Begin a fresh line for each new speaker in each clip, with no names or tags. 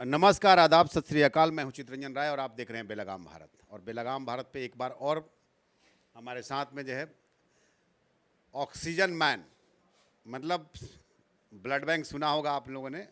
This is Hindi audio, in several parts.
नमस्कार, आदाब, सत श्री अकाल। मैं हूं चितरंजन राय और आप देख रहे हैं बेलगाम भारत। और बेलगाम भारत पे एक बार और हमारे साथ में जो है ऑक्सीजन मैन, मतलब ब्लड बैंक सुना होगा आप लोगों ने,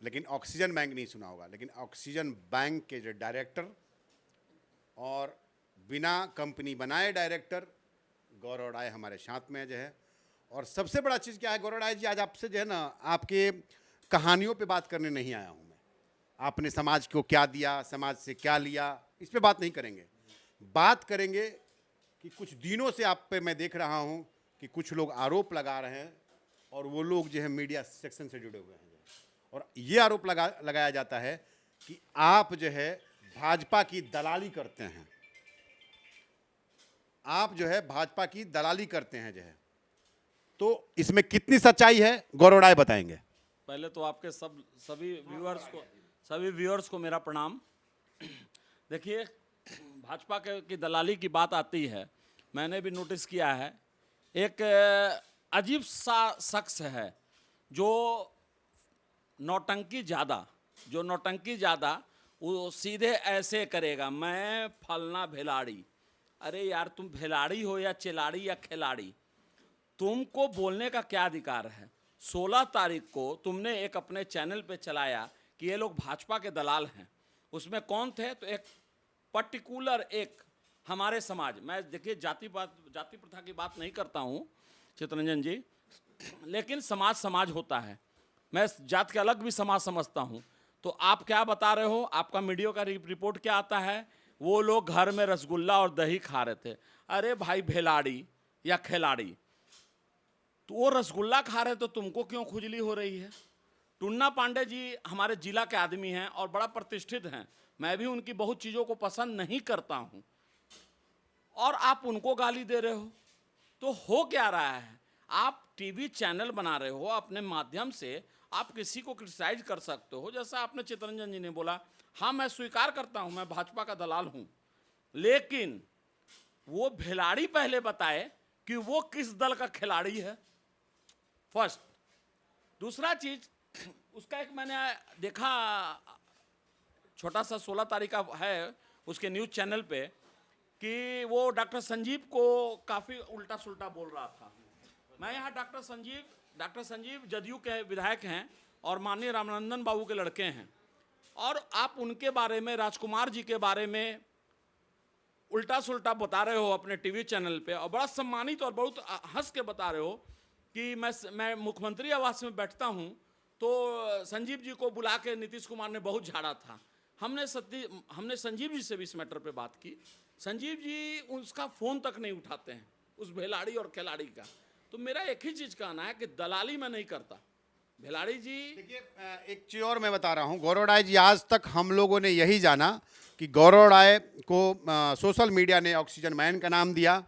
लेकिन ऑक्सीजन बैंक नहीं सुना होगा। लेकिन ऑक्सीजन बैंक के जो डायरेक्टर और बिना कंपनी बनाए डायरेक्टर गौरव राय हमारे साथ में जो है। और सबसे बड़ा चीज़ क्या है गौरव राय जी, आज आपसे जो है ना, आपके कहानियों पे बात करने नहीं आया हूँ मैं। आपने समाज को क्या दिया, समाज से क्या लिया, इस पे बात नहीं करेंगे। बात करेंगे कि कुछ दिनों से आप पे मैं देख रहा हूँ कि कुछ लोग आरोप लगा रहे हैं और वो लोग जो है मीडिया सेक्शन से जुड़े हुए हैं। और ये आरोप लगाया जाता है कि आप जो है भाजपा की दलाली करते हैं। आप जो है भाजपा की दलाली करते हैं जो है। तो इसमें कितनी सच्चाई है गौरव राय बताएंगे।
पहले तो आपके सभी व्यूअर्स को मेरा प्रणाम। देखिए, भाजपा की दलाली की बात आती है, मैंने भी नोटिस किया है। एक अजीब सा शख्स है जो नौटंकी ज़्यादा, वो सीधे ऐसे करेगा, मैं फलना भेलाड़ी। अरे यार, तुम भेलाड़ी हो या चिलाड़ी या खिलाड़ी, तुमको बोलने का क्या अधिकार है? 16 तारीख को तुमने एक अपने चैनल पे चलाया कि ये लोग भाजपा के दलाल हैं। उसमें कौन थे? तो एक पर्टिकुलर एक हमारे समाज, मैं देखिए जाति प्रथा की बात नहीं करता हूँ चितरंजन जी, लेकिन समाज होता है। मैं जात के अलग भी समाज समझता हूँ। तो आप क्या बता रहे हो? आपका मीडिया का रिपोर्ट क्या आता है? वो लोग घर में रसगुल्ला और दही खा रहे थे। अरे भाई, भेलाड़ी या खिलाड़ी, तो वो रसगुल्ला खा रहे तो तुमको क्यों खुजली हो रही है? टुन्ना पांडे जी हमारे जिला के आदमी हैं और बड़ा प्रतिष्ठित हैं। मैं भी उनकी बहुत चीज़ों को पसंद नहीं करता हूं, और आप उनको गाली दे रहे हो। तो हो क्या रहा है? आप टीवी चैनल बना रहे हो, अपने माध्यम से आप किसी को क्रिटिसाइज कर सकते हो। जैसा आपने चितरंजन जी ने बोला, हाँ मैं स्वीकार करता हूं, मैं भाजपा का दलाल हूं, लेकिन वो खिलाड़ी पहले बताए कि वो किस दल का खिलाड़ी है, फर्स्ट। दूसरा चीज, उसका एक मैंने देखा, छोटा सा 16 तारीख का है उसके न्यूज चैनल पे, कि वो डॉक्टर संजीव को काफ़ी उल्टा सुल्टा बोल रहा था। मैं यहाँ डॉक्टर संजीव जदयू के विधायक हैं और माननीय रामनंदन बाबू के लड़के हैं, और आप उनके बारे में, राजकुमार जी के बारे में उल्टा सुल्टा बता रहे हो अपने टीवी चैनल पे, और बड़ा सम्मानित और बहुत हंस के बता रहे हो कि मैं मुख्यमंत्री आवास में बैठता हूँ तो संजीव जी को बुला के नीतीश कुमार ने बहुत झाड़ा था। हमने संजीव जी से भी इस मैटर पे बात की। संजीव जी उसका फ़ोन तक नहीं उठाते हैं, उस भेलाड़ी और खिलाड़ी का। तो मेरा एक ही चीज़ कहना है कि दलाली मैं नहीं करता। भेलाड़ी जी,
देखिए, एक चीज़ और मैं बता रहा हूँ गौरव राय जी, आज तक हम लोगों ने यही जाना कि गौरव राय को सोशल मीडिया ने ऑक्सीजन मैन का नाम दिया।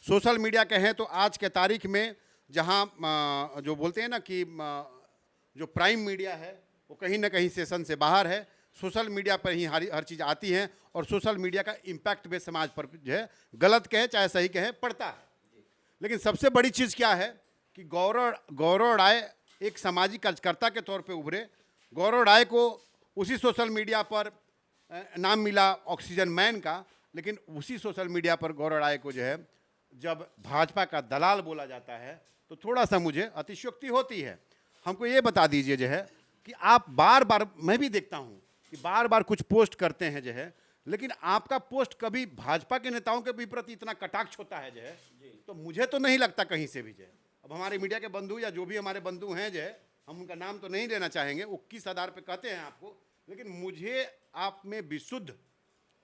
सोशल मीडिया कहें तो आज के तारीख में जहाँ जो बोलते हैं ना कि जो प्राइम मीडिया है वो कहीं ना कहीं सेशन से बाहर है। सोशल मीडिया पर ही हर चीज़ आती है, और सोशल मीडिया का इम्पैक्ट भी समाज पर जो है, गलत कहे चाहे सही कहे, पड़ता है। लेकिन सबसे बड़ी चीज़ क्या है कि गौरव राय एक सामाजिक कार्यकर्ता के तौर पे उभरे। गौरव राय को उसी सोशल मीडिया पर नाम मिला ऑक्सीजन मैन का, लेकिन उसी सोशल मीडिया पर गौरव राय को जो है जब भाजपा का दलाल बोला जाता है तो थोड़ा सा मुझे अतिशयोक्ति होती है। हमको ये बता दीजिए जो है कि आप बार बार, मैं भी देखता हूँ कि बार बार कुछ पोस्ट करते हैं जो है, लेकिन आपका पोस्ट कभी भाजपा के नेताओं के भी प्रति इतना कटाक्ष होता है जो है, तो मुझे तो नहीं लगता कहीं से भी जो है। अब हमारे मीडिया के बंधु या जो भी हमारे बंधु हैं जो है, हम उनका नाम तो नहीं लेना चाहेंगे, वो किस आधार पे कहते हैं आपको, लेकिन मुझे आप में विशुद्ध,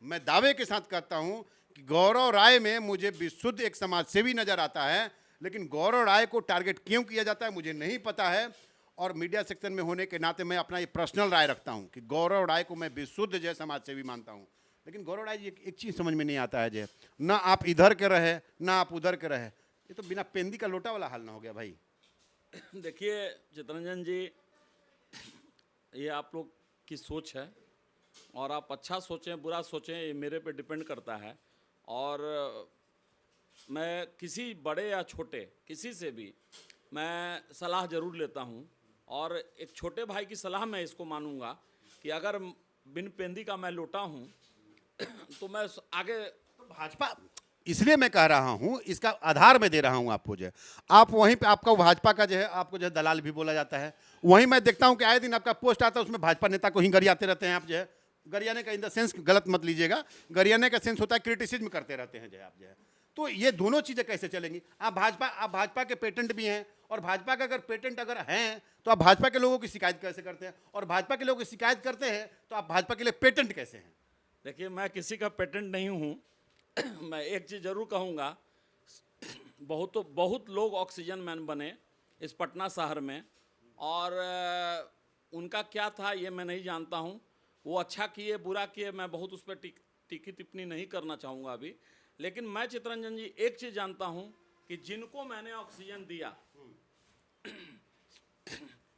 मैं दावे के साथ कहता हूं कि गौरव राय में मुझे विशुद्ध एक समाज सेवी नजर आता है। लेकिन गौरव राय को टारगेट क्यों किया जाता है मुझे नहीं पता है, और मीडिया सेक्शन में होने के नाते मैं अपना ये पर्सनल राय रखता हूं कि गौरव राय को मैं विशुद्ध जो समाज सेवी मानता हूं। लेकिन गौरव राय जी, एक चीज़ समझ में नहीं आता है जो, ना आप इधर के रहे ना आप उधर के रहे, ये तो बिना पेंदी का लोटा वाला हाल ना हो गया भाई।
देखिए चितरंजन जी, ये आप लोग की सोच है, और आप अच्छा सोचें बुरा सोचें ये मेरे पे डिपेंड करता है। और मैं किसी बड़े या छोटे किसी से भी मैं सलाह ज़रूर लेता हूँ, और एक छोटे भाई की सलाह मैं इसको मानूंगा कि अगर बिन पेंदी का मैं लोटा हूं तो मैं आगे
भाजपा, इसलिए मैं कह रहा हूं, इसका आधार मैं दे रहा हूं आपको जो है। आप वहीं पे आपका भाजपा का जो है, आपको जो है दलाल भी बोला जाता है। वहीं मैं देखता हूं कि आए दिन आपका पोस्ट आता है, उसमें भाजपा नेता को ही गरियाते रहते हैं आप जो है। गरियाने का इन द सेंस गलत मत लीजिएगा, गरियाने का सेंस होता है क्रिटिसिज्म करते रहते हैं जो है आप जो है। तो ये दोनों चीजें कैसे चलेंगी? आप भाजपा के पेटेंट भी हैं, और भाजपा का अगर पेटेंट अगर हैं तो आप भाजपा के लोगों की शिकायत कैसे करते हैं? और भाजपा के लोगों की शिकायत करते हैं तो आप भाजपा के लिए पेटेंट कैसे हैं?
देखिए, मैं किसी का पेटेंट नहीं हूं। मैं एक चीज़ जरूर कहूँगा, बहुत लोग ऑक्सीजन मैन बने इस पटना शहर में, और उनका क्या था ये मैं नहीं जानता हूँ। वो अच्छा किए बुरा किए, मैं बहुत उस पर टिक्की टिप्पणी नहीं करना चाहूँगा अभी। लेकिन मैं चितरंजन जी एक चीज़ जानता हूँ कि जिनको मैंने ऑक्सीजन दिया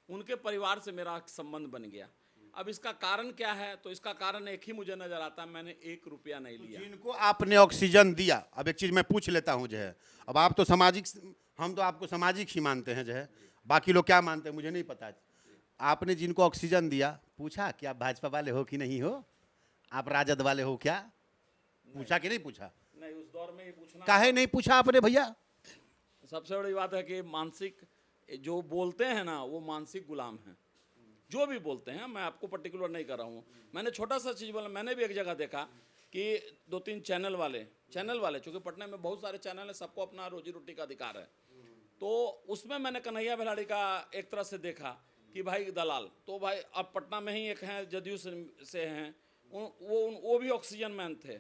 उनके परिवार से मेरा संबंध बन गया। अब इसका कारण क्या है? तो इसका कारण एक ही मुझे नजर आता है, मैंने 1 रुपया नहीं लिया।
जिनको आपने ऑक्सीजन दिया, अब एक चीज मैं पूछ लेता हूं जो है, अब आप तो सामाजिक, हम तो आपको सामाजिक ही मानते हैं जो है, बाकी लोग क्या मानते हैं मुझे नहीं पता। आपने जिनको ऑक्सीजन दिया, पूछा कि आप भाजपा वाले हो कि नहीं हो, आप राजद वाले हो क्या? पूछा कि नहीं पूछा?
नहीं, उस दौर में ये पूछना
काहे नहीं पूछा आपने भैया?
सबसे बड़ी बात है कि मानसिक जो बोलते हैं ना, वो मानसिक गुलाम हैं। जो भी बोलते हैं, मैं आपको पर्टिकुलर नहीं कर रहा हूँ। मैंने छोटा सा चीज़ बोला, मैंने भी एक जगह देखा कि 2-3 चैनल वाले चूँकि पटना में बहुत सारे चैनल हैं, सबको अपना रोजी रोटी का अधिकार है। तो उसमें मैंने कन्हैया बेलाड़ी का एक तरह से देखा कि भाई दलाल, तो भाई अब पटना में ही एक हैं जदयू से हैं, वो भी ऑक्सीजन मैन थे,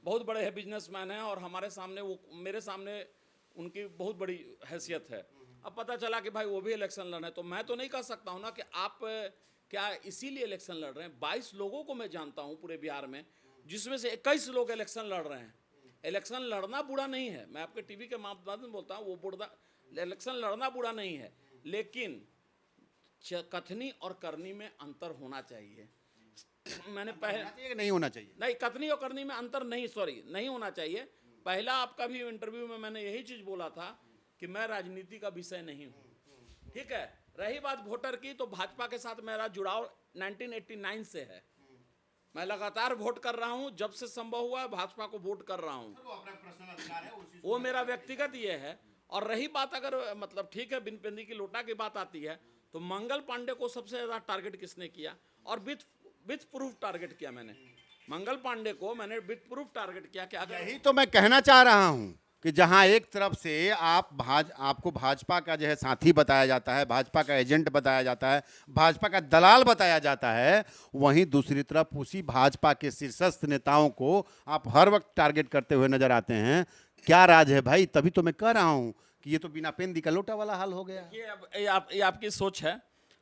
बहुत बड़े हैं, बिजनेसमैन हैं, और हमारे सामने वो मेरे सामने उनकी बहुत बड़ी हैसियत है। अब पता चला कि भाई वो भी इलेक्शन लड़ रहे हैं, तो मैं तो नहीं कह सकता हूँ ना कि आप क्या इसीलिए इलेक्शन लड़ रहे हैं। 22 लोगों को मैं जानता हूँ पूरे बिहार में, जिसमें से 21 लोग इलेक्शन लड़ रहे हैं। इलेक्शन लड़ना बुरा नहीं है, मैं आपके टीवी के माध्यम से बोलता हूँ, वो बुरा इलेक्शन लड़ना बुरा नहीं है, लेकिन कथनी और करनी में अंतर होना चाहिए। मैंने पहले
नहीं होना चाहिए,
नहीं, कथनी और करनी में अंतर नहीं होना चाहिए। पहला आपका भी इंटरव्यू में मैंने यही चीज बोला था कि मैं राजनीति का विषय नहीं हूं। ठीक है, रही बात वोटर की, तो भाजपा के साथ मेरा जुड़ाव 1989 से है। मैं लगातार वोट कर रहा हूं, जब से संभव हुआ भाजपा को वोट कर रहा हूं, वो मेरा व्यक्तिगत ये है। और रही बात अगर मतलब ठीक है, बिन पेंदी की लोटा की बात आती है, तो मंगल पांडे को सबसे ज्यादा टारगेट किसने किया, और विथ प्रूफ टारगेट किया मैंने मंगल पांडे को, मैंने विथ प्रूफ टारगेट किया कि अगर
यही तो मैं कहना चाह रहा हूं कि जहां एक तरफ से आपको भाजपा का जो है साथी बताया जाता है, भाजपा का एजेंट बताया जाता है, भाजपा का दलाल बताया जाता है, वहीं दूसरी तरफ उसी भाजपा के शीर्षस्थ नेताओं को आप हर वक्त टारगेट करते हुए नजर आते हैं। क्या राज है भाई? तभी तो मैं कह रहा हूं कि ये तो बिना पेंदी का लोटा वाला हाल हो गया।
ये आपकी सोच है।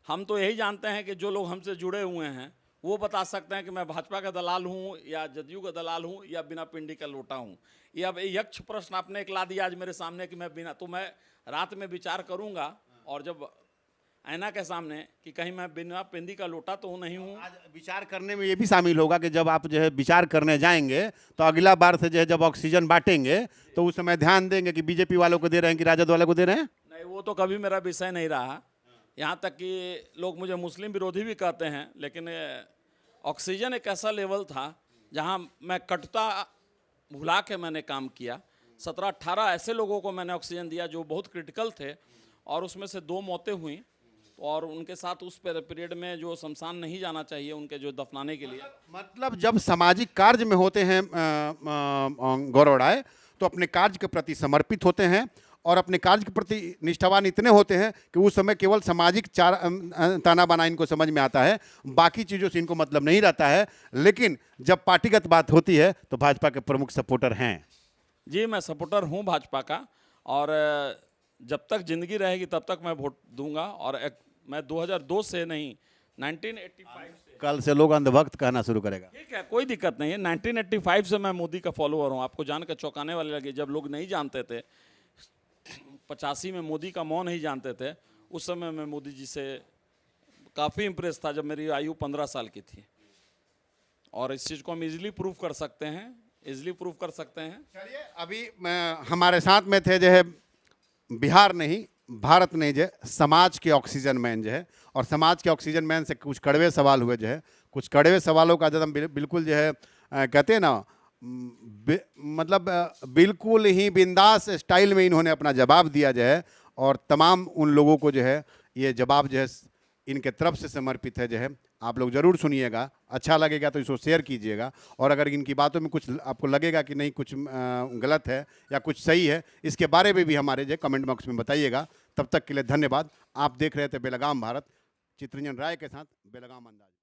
हम तो यही जानते हैं कि जो लोग हमसे जुड़े हुए हैं वो बता सकते हैं कि मैं भाजपा का दलाल हूं या जदयू का दलाल हूं या बिना पिंडी का लोटा हूं। ये अब यक्ष प्रश्न आपने एक ला दिया आज मेरे सामने कि मैं बिना, तो मैं रात में विचार करूंगा, और जब आईना के सामने कि कहीं मैं बिना पिंडी का लोटा तो नहीं हूं।
आज विचार करने में ये भी शामिल होगा कि जब आप जो है विचार करने जाएंगे तो अगला बार से जो है जब ऑक्सीजन बांटेंगे तो उस समय ध्यान देंगे कि बीजेपी वालों को दे रहे हैं कि राजद वालों को दे रहे हैं।
नहीं, वो तो कभी मेरा विषय नहीं रहा। यहाँ तक कि लोग मुझे मुस्लिम विरोधी भी कहते हैं, लेकिन ऑक्सीजन एक ऐसा लेवल था जहाँ मैं कटता भुला के मैंने काम किया। 17-18 ऐसे लोगों को मैंने ऑक्सीजन दिया जो बहुत क्रिटिकल थे, और उसमें से 2 मौतें हुई, और उनके साथ उस पीरियड में जो शमशान नहीं जाना चाहिए उनके जो दफनाने के लिए।
मतलब जब सामाजिक कार्य में होते हैं गौरव राय, तो अपने कार्य के प्रति समर्पित होते हैं और अपने कार्य के प्रति निष्ठावान इतने होते हैं कि उस समय केवल सामाजिक ताना बाना इनको समझ में आता है, बाकी चीज़ों से इनको मतलब नहीं रहता है। लेकिन जब पार्टीगत बात होती है तो भाजपा के प्रमुख सपोर्टर हैं।
जी, मैं सपोर्टर हूं भाजपा का, और जब तक जिंदगी रहेगी तब तक मैं वोट दूंगा। और मैं 2002 से नहीं, 1985 से।
कल से लोग अंधभक्त कहना शुरू करेगा।
ठीक है, कोई दिक्कत नहीं है। 1985 से मैं मोदी का फॉलोअर हूं। आपको जानकर चौंकाने वाले लगे, जब लोग नहीं जानते थे, 85 में मोदी का मौन नहीं जानते थे, उस समय मैं मोदी जी से काफ़ी इम्प्रेस था, जब मेरी आयु 15 साल की थी। और इस चीज़ को हम इजीली प्रूव कर सकते हैं, चलिए, अभी हमारे साथ में थे जो है बिहार नहीं
भारत ने जो है समाज के ऑक्सीजन मैन जो है, और समाज के ऑक्सीजन मैन से कुछ कड़वे सवाल हुए जो है, कुछ कड़वे सवालों का जब हम बिल्कुल जो है कहते हैं ना मतलब बिल्कुल ही बिंदास स्टाइल में इन्होंने अपना जवाब दिया जो है, और तमाम उन लोगों को जो है ये जवाब जो है इनके तरफ से समर्पित है जो है। आप लोग ज़रूर सुनिएगा, अच्छा लगेगा तो इसको शेयर कीजिएगा, और अगर इनकी बातों में कुछ आपको लगेगा कि नहीं कुछ गलत है या कुछ सही है, इसके बारे में भी हमारे जो कमेंट बॉक्स में बताइएगा। तब तक के लिए धन्यवाद। आप देख रहे थे बेलगाम भारत, चित्रंजन राय के साथ बेलगाम अंदाज।